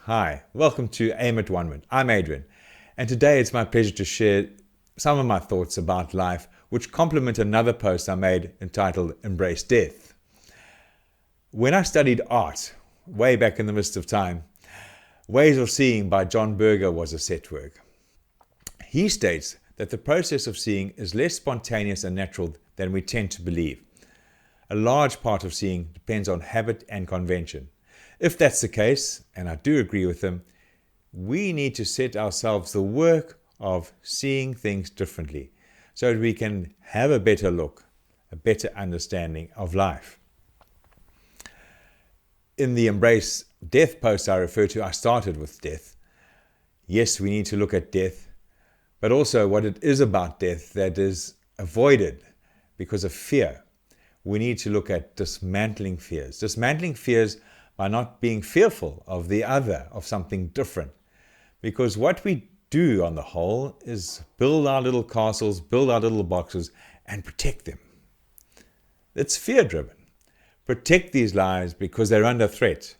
Hi, welcome to at-one-ment. I'm Adrian, and today it's my pleasure to share some of my thoughts about life, which complement another post I made entitled Embrace Death. When I studied art, way back in the mist of time, Ways of Seeing by John Berger was a set work. He states that the process of seeing is less spontaneous and natural than we tend to believe. A large part of seeing depends on habit and convention. If that's the case, and I do agree with him, we need to set ourselves the work of seeing things differently so that we can have a better look, a better understanding of life. In the Embrace Death post I refer to, I started with death. Yes, we need to look at death, but also what it is about death that is avoided because of fear. We need to look at dismantling fears. Dismantling fears by not being fearful of the other, of something different. Because what we do on the whole is build our little castles, build our little boxes, and protect them. It's fear-driven. Protect these lives because they're under threat.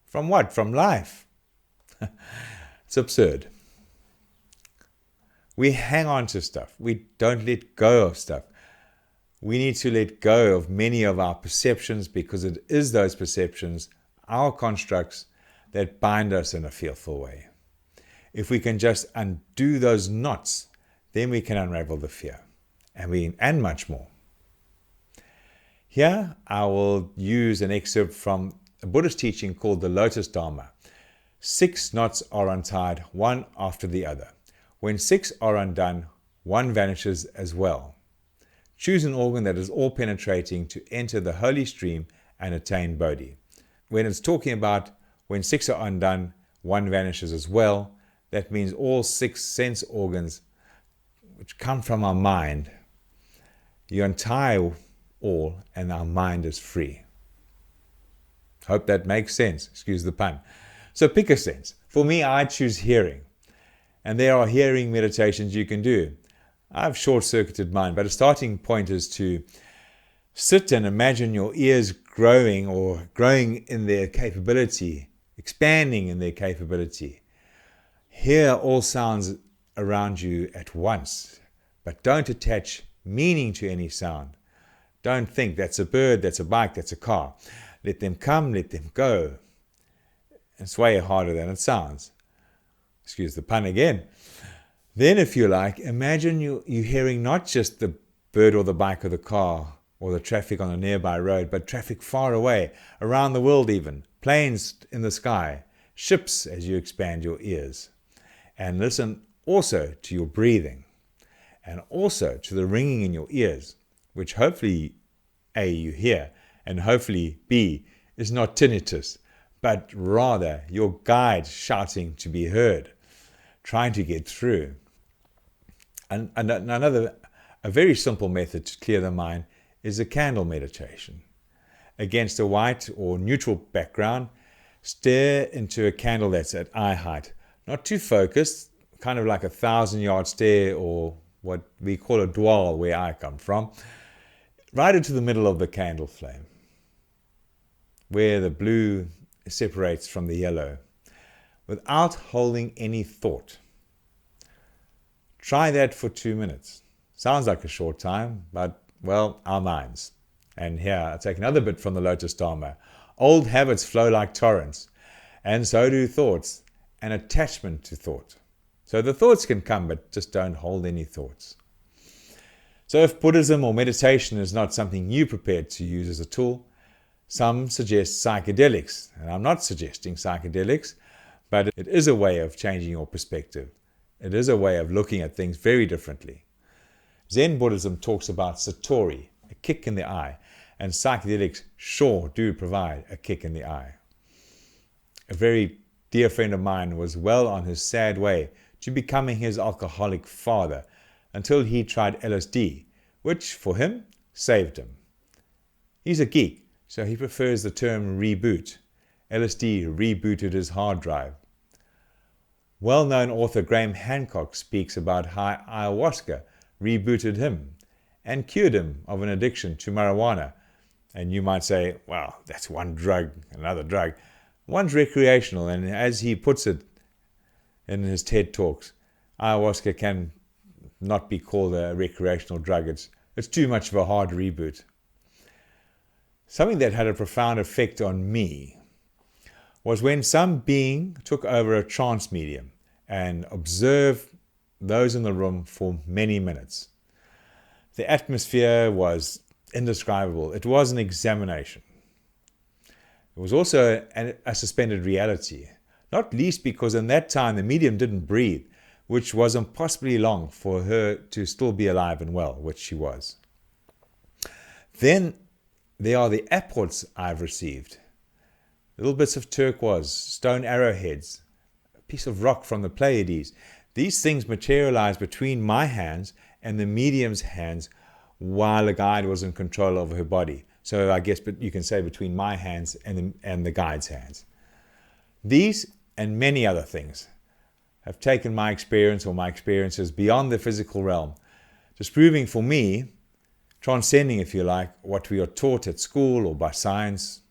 From what? From life. It's absurd. We hang on to stuff. We don't let go of stuff. We need to let go of many of our perceptions because it is those perceptions, our constructs, that bind us in a fearful way. If we can just undo those knots, then we can unravel the fear and much more. Here I will use an excerpt from a Buddhist teaching called the Lotus Dharma. 6 knots are untied, one after the other. When 6 are undone, one vanishes as well. Choose an organ that is all-penetrating to enter the holy stream and attain Bodhi. When it's talking about when 6 are undone, one vanishes as well, that means all 6 sense organs which come from our mind, you untie all and our mind is free. Hope that makes sense. Excuse the pun. So pick a sense. For me, I choose hearing. And there are hearing meditations you can do. I've short-circuited mine, but a starting point is to sit and imagine your ears growing in their capability, expanding in their capability. Hear all sounds around you at once, but don't attach meaning to any sound. Don't think that's a bird, that's a bike, that's a car. Let them come, let them go. It's way harder than it sounds. Excuse the pun again. Then, if you like, imagine you're hearing not just the bird or the bike or the car or the traffic on a nearby road, but traffic far away, around the world even, planes in the sky, ships as you expand your ears. And listen also to your breathing and also to the ringing in your ears, which hopefully A, you hear, and hopefully B, is not tinnitus, but rather your guide shouting to be heard, trying to get through. And a very simple method to clear the mind is a candle meditation. Against a white or neutral background, stare into a candle that's at eye height, not too focused, kind of like a 1,000-yard stare, or what we call a dwal where I come from, right into the middle of the candle flame, where the blue separates from the yellow, without holding any thought. Try that for 2 minutes. Sounds like a short time, but, well, our minds. And here, I'll take another bit from the Lotus Dharma. Old habits flow like torrents, and so do thoughts, and attachment to thought. So the thoughts can come, but just don't hold any thoughts. So if Buddhism or meditation is not something you prepared to use as a tool, some suggest psychedelics. And I'm not suggesting psychedelics, but it is a way of changing your perspective. It is a way of looking at things very differently. Zen Buddhism talks about satori, a kick in the eye, and psychedelics sure do provide a kick in the eye. A very dear friend of mine was well on his sad way to becoming his alcoholic father until he tried LSD, which for him saved him. He's a geek, so he prefers the term reboot. LSD rebooted his hard drive. Well-known author Graham Hancock speaks about how ayahuasca rebooted him and cured him of an addiction to marijuana. And you might say, well, that's one drug, another drug. One's recreational, and as he puts it in his TED Talks, ayahuasca can not be called a recreational drug. It's too much of a hard reboot. Something that had a profound effect on me was when some being took over a trance medium and observed those in the room for many minutes. The atmosphere was indescribable. It was an examination. It was also a suspended reality, not least because in that time the medium didn't breathe, which was impossibly long for her to still be alive and well, which she was. Then there are the apports I've received. Little bits of turquoise, stone arrowheads, a piece of rock from the Pleiades. These things materialized between my hands and the medium's hands while the guide was in control over her body. So I guess you can say between my hands and the guide's hands. These and many other things have taken my experience or my experiences beyond the physical realm, disproving for me, transcending, if you like, what we are taught at school or by science.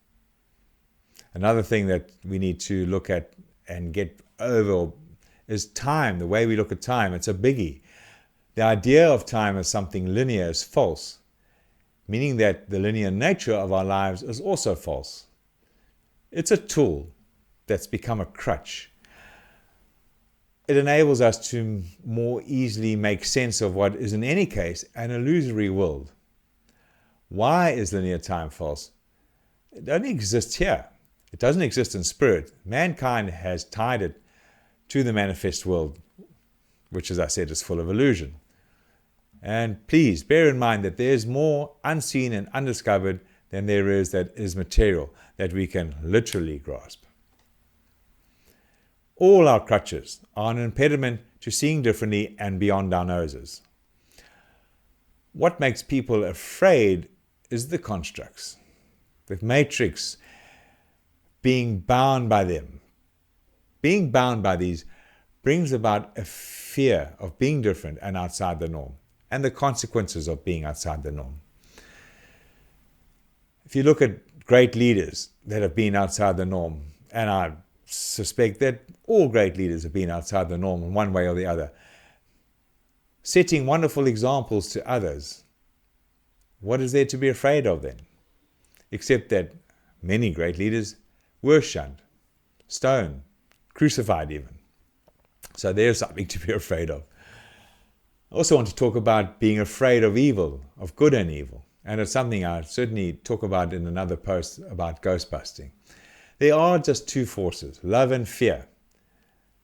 Another thing that we need to look at and get over is time, the way we look at time. It's a biggie. The idea of time as something linear is false, meaning that the linear nature of our lives is also false. It's a tool that's become a crutch. It enables us to more easily make sense of what is in any case an illusory world. Why is linear time false? It only exists here. It doesn't exist in spirit. Mankind has tied it to the manifest world, which, as I said, is full of illusion. And please bear in mind that there is more unseen and undiscovered than there is that is material, that we can literally grasp. All our crutches are an impediment to seeing differently and beyond our noses. What makes people afraid is the constructs, the matrix, being bound by them. Being bound by these brings about a fear of being different and outside the norm, and the consequences of being outside the norm. If you look at great leaders that have been outside the norm, and I suspect that all great leaders have been outside the norm in one way or the other, setting wonderful examples to others, what is there to be afraid of then? Except that many great leaders were shunned, stoned, crucified even. So there's something to be afraid of. I also want to talk about being afraid of evil, of good and evil. And it's something I certainly talk about in another post about ghost busting. There are just two forces, love and fear.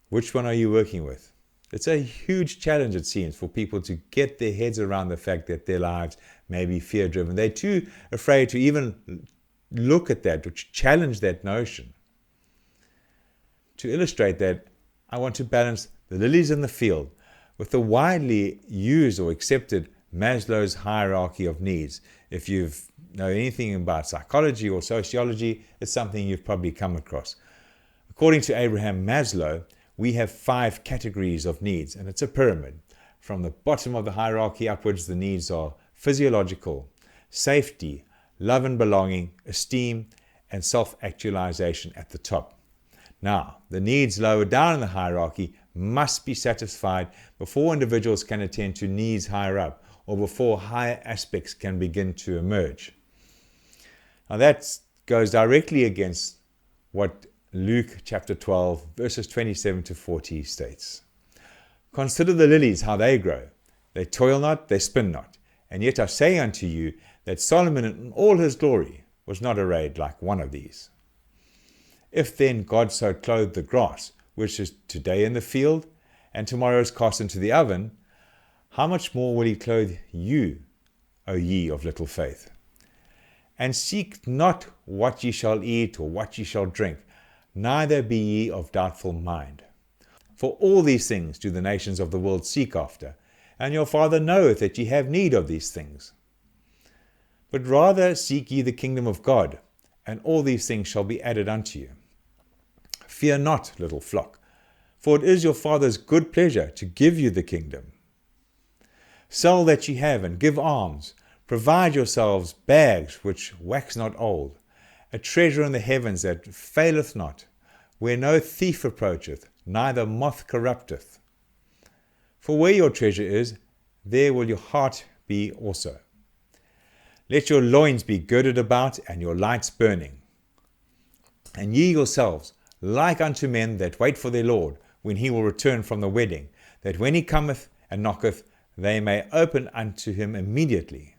Which one are you working with? It's a huge challenge, it seems, for people to get their heads around the fact that their lives may be fear-driven. They're too afraid to even look at that, to challenge that notion. To illustrate that, I want to balance the lilies in the field with the widely used or accepted Maslow's hierarchy of needs. If you've know anything about psychology or sociology, it's something you've probably come across. According to Abraham Maslow, we have 5 categories of needs, and it's a pyramid. From the bottom of the hierarchy upwards, the needs are physiological, safety, love and belonging, esteem, and self-actualization at the top. Now, the needs lower down in the hierarchy must be satisfied before individuals can attend to needs higher up, or before higher aspects can begin to emerge. Now that goes directly against what Luke chapter 12 verses 27 to 40 states. Consider the lilies, how they grow. They toil not, they spin not. And yet I say unto you that Solomon in all his glory was not arrayed like one of these. If then God so clothed the grass, which is today in the field, and tomorrow is cast into the oven, how much more will he clothe you, O ye of little faith? And seek not what ye shall eat or what ye shall drink, neither be ye of doubtful mind. For all these things do the nations of the world seek after, and your Father knoweth that ye have need of these things. But rather seek ye the kingdom of God, and all these things shall be added unto you. Fear not, little flock, for it is your Father's good pleasure to give you the kingdom. Sell that ye have, and give alms. Provide yourselves bags which wax not old, a treasure in the heavens that faileth not, where no thief approacheth, neither moth corrupteth. For where your treasure is, there will your heart be also. Let your loins be girded about, and your lights burning. And ye yourselves, like unto men that wait for their Lord, when he will return from the wedding, that when he cometh and knocketh, they may open unto him immediately.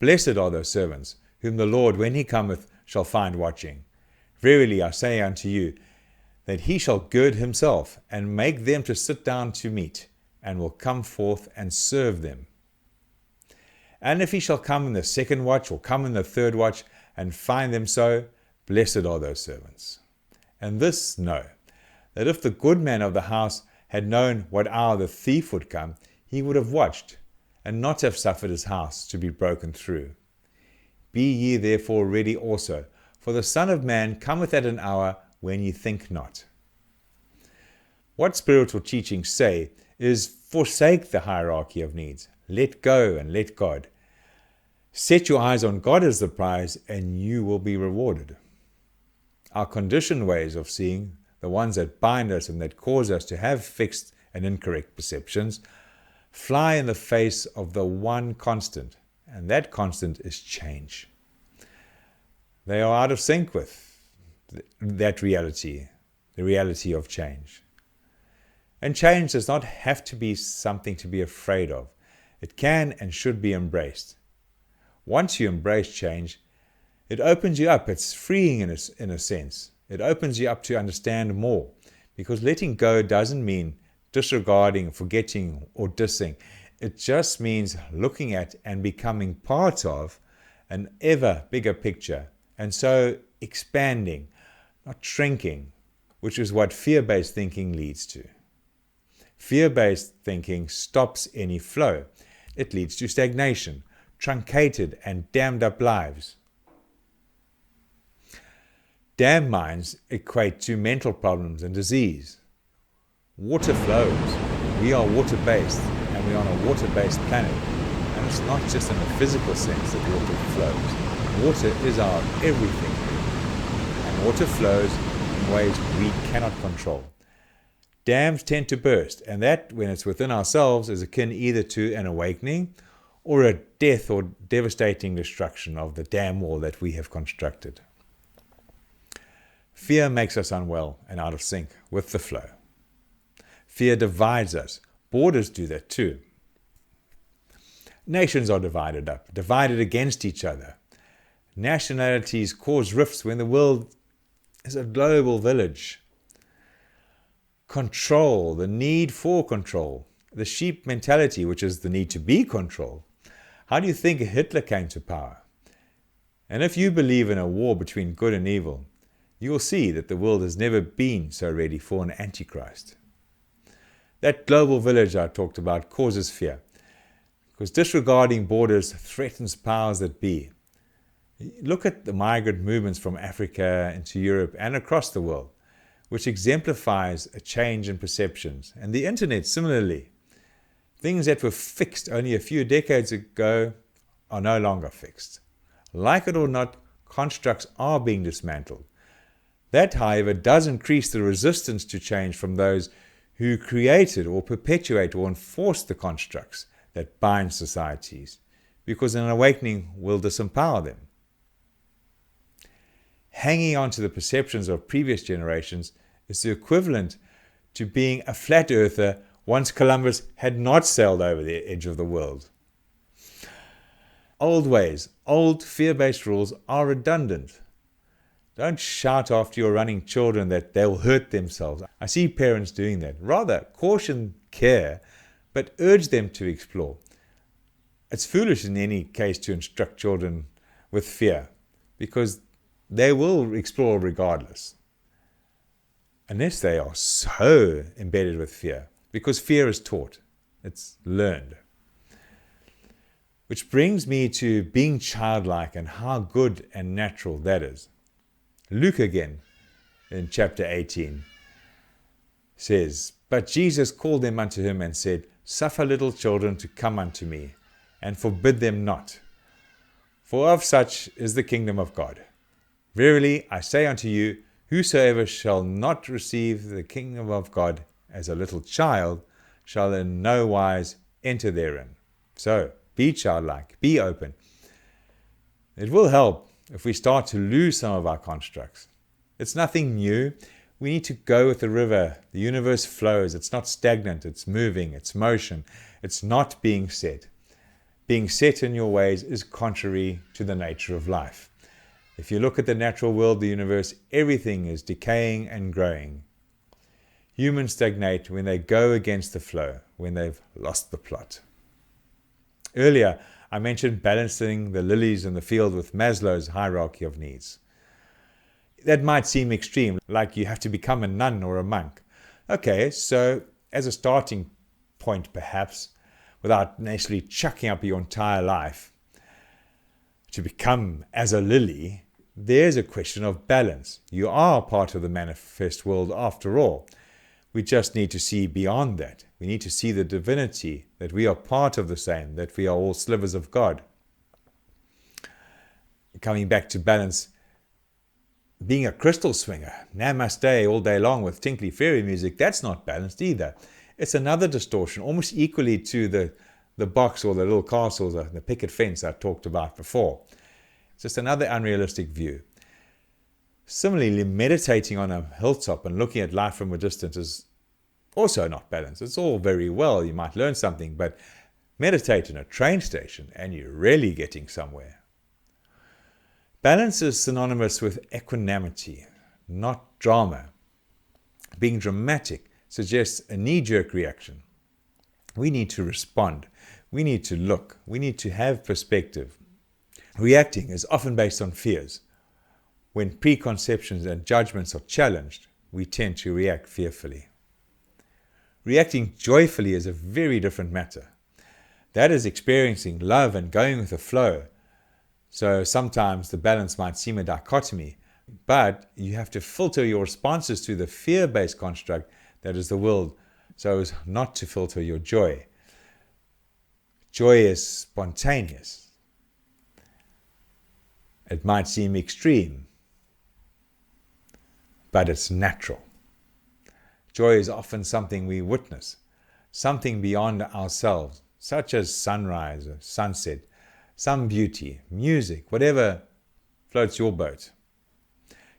Blessed are those servants, whom the Lord, when he cometh, shall find watching. Verily I say unto you, that he shall gird himself, and make them to sit down to meat, and will come forth and serve them. And if he shall come in the second watch, or come in the third watch, and find them so, blessed are those servants. And this know, that if the good man of the house had known what hour the thief would come, he would have watched, and not have suffered his house to be broken through. Be ye therefore ready also, for the Son of Man cometh at an hour when ye think not. What spiritual teachings say is, forsake the hierarchy of needs. Let go and let God. Set your eyes on God as the prize, and you will be rewarded. Our conditioned ways of seeing, the ones that bind us and that cause us to have fixed and incorrect perceptions, fly in the face of the one constant, and that constant is change. They are out of sync with that reality, the reality of change. And change does not have to be something to be afraid of. It can and should be embraced. Once you embrace change, it opens you up. It's freeing in a sense. It opens you up to understand more, because letting go doesn't mean disregarding, forgetting, or dissing. It just means looking at and becoming part of an ever bigger picture, and so expanding, not shrinking, which is what fear-based thinking leads to. Fear-based thinking stops any flow. It leads to stagnation, truncated and dammed up lives. Damned minds equate to mental problems and disease. Water flows. We are water-based, and we are on a water-based planet. And it's not just in a physical sense that water flows. Water is our everything. And water flows in ways we cannot control. Dams tend to burst, and that, when it's within ourselves, is akin either to an awakening or a death or devastating destruction of the dam wall that we have constructed. Fear makes us unwell and out of sync with the flow. Fear divides us. Borders do that too. Nations are divided up, divided against each other. Nationalities cause rifts when the world is a global village. Control, the need for control, the sheep mentality, which is the need to be controlled. How do you think Hitler came to power? And if you believe in a war between good and evil, you will see that the world has never been so ready for an antichrist. That global village I talked about causes fear, because disregarding borders threatens powers that be. Look at the migrant movements from Africa into Europe and across the world, which exemplifies a change in perceptions. And the internet, similarly. Things that were fixed only a few decades ago are no longer fixed. Like it or not, constructs are being dismantled. That, however, does increase the resistance to change from those who created or perpetuate or enforce the constructs that bind societies, because an awakening will disempower them. Hanging on to the perceptions of previous generations is the equivalent to being a flat earther once Columbus had not sailed over the edge of the world. Old ways, old fear-based rules are redundant. Don't shout after your running children that they'll hurt themselves. I see parents doing that. Rather, caution, care, but urge them to explore. It's foolish in any case to instruct children with fear, because they will explore regardless. Unless they are so embedded with fear, because fear is taught, it's learned. Which brings me to being childlike and how good and natural that is. Luke again, in chapter 18, says, But Jesus called them unto him and said, Suffer little children to come unto me, and forbid them not. For of such is the kingdom of God. Verily I say unto you, whosoever shall not receive the kingdom of God as a little child shall in no wise enter therein. So, be childlike, be open. It will help if we start to lose some of our constructs. It's nothing new. We need to go with the river. The universe flows. It's not stagnant. It's moving. It's motion. It's not being set. Being set in your ways is contrary to the nature of life. If you look at the natural world, the universe, everything is decaying and growing. Humans stagnate when they go against the flow, when they've lost the plot. Earlier, I mentioned balancing the lilies in the field with Maslow's hierarchy of needs. That might seem extreme, like you have to become a nun or a monk. Okay, so as a starting point perhaps, without necessarily chucking up your entire life to become as a lily, there's a question of balance. You are part of the manifest world after all. We just need to see beyond that. We need to see the divinity, that we are part of the same, that we are all slivers of God. Coming back to balance, being a crystal swinger, namaste all day long with tinkly fairy music, that's not balanced either. It's another distortion, almost equally to the box or the little castles, the picket fence I talked about before. It's just another unrealistic view. Similarly, meditating on a hilltop and looking at life from a distance is also not balanced. It's all very well, you might learn something, but meditate in a train station and you're really getting somewhere. Balance is synonymous with equanimity, not drama. Being dramatic suggests a knee-jerk reaction. We need to respond. We need to look. We need to have perspective. Reacting is often based on fears. When preconceptions and judgments are challenged, we tend to react fearfully. Reacting joyfully is a very different matter. That is experiencing love and going with the flow. So sometimes the balance might seem a dichotomy, but you have to filter your responses to the fear-based construct that is the world, so as not to filter your joy. Joy is spontaneous. It might seem extreme, but it's natural. Joy is often something we witness, something beyond ourselves, such as sunrise or sunset, some beauty, music, whatever floats your boat.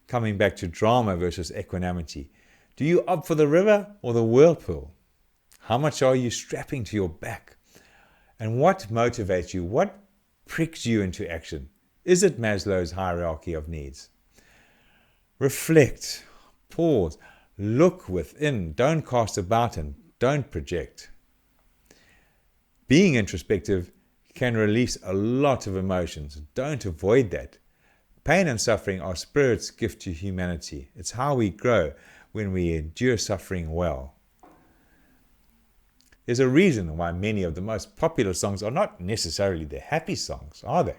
Coming back to drama versus equanimity, do you opt for the river or the whirlpool? How much are you strapping to your back? And what motivates you? What pricks you into action? Is it Maslow's hierarchy of needs? Reflect, pause, look within, don't cast about and don't project. Being introspective can release a lot of emotions. Don't avoid that. Pain and suffering are Spirit's gift to humanity. It's how we grow when we endure suffering well. There's a reason why many of the most popular songs are not necessarily the happy songs, are they?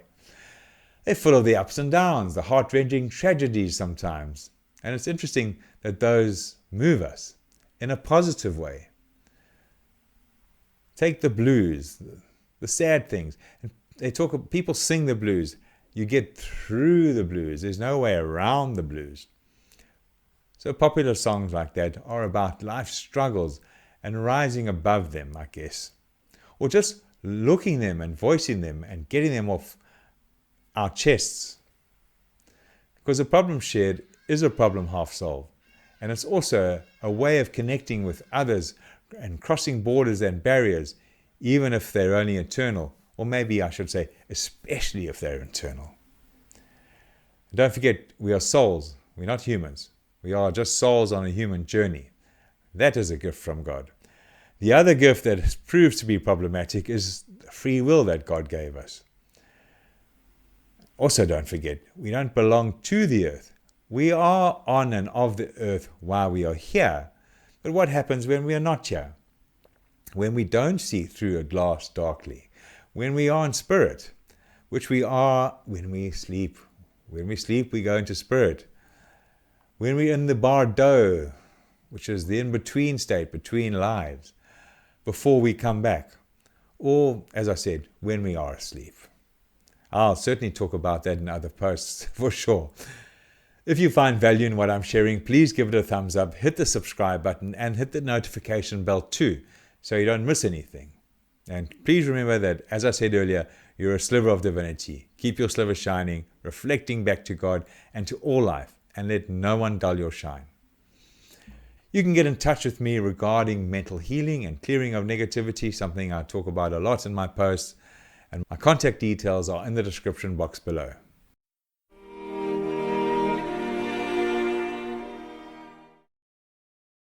They're full of the ups and downs, the heart-wrenching tragedies sometimes. And it's interesting that those move us in a positive way. Take the blues, the sad things. And people sing the blues. You get through the blues. There's no way around the blues. So popular songs like that are about life's struggles and rising above them, I guess. Or just looking them and voicing them and getting them off our chests. Because a problem shared is a problem half solved. And it's also a way of connecting with others and crossing borders and barriers, even if they're only internal. Or maybe I should say, especially if they're internal. Don't forget, we are souls. We're not humans. We are just souls on a human journey. That is a gift from God. The other gift that proves to be problematic is the free will that God gave us. Also, don't forget, we don't belong to the earth. We are on and of the earth while we are here. But what happens when we are not here? When we don't see through a glass darkly? When we are in spirit, which we are when we sleep. When we sleep, we go into spirit. When we're in the bardo, which is the in-between state between lives, before we come back. Or, as I said, when we are asleep. I'll certainly talk about that in other posts for sure. If you find value in what I'm sharing, please give it a thumbs up, hit the subscribe button, and hit the notification bell too, so you don't miss anything. And please remember that, as I said earlier, you're a sliver of divinity. Keep your sliver shining, reflecting back to God and to all life, and let no one dull your shine. You can get in touch with me regarding mental healing and clearing of negativity, something I talk about a lot in my posts, and my contact details are in the description box below.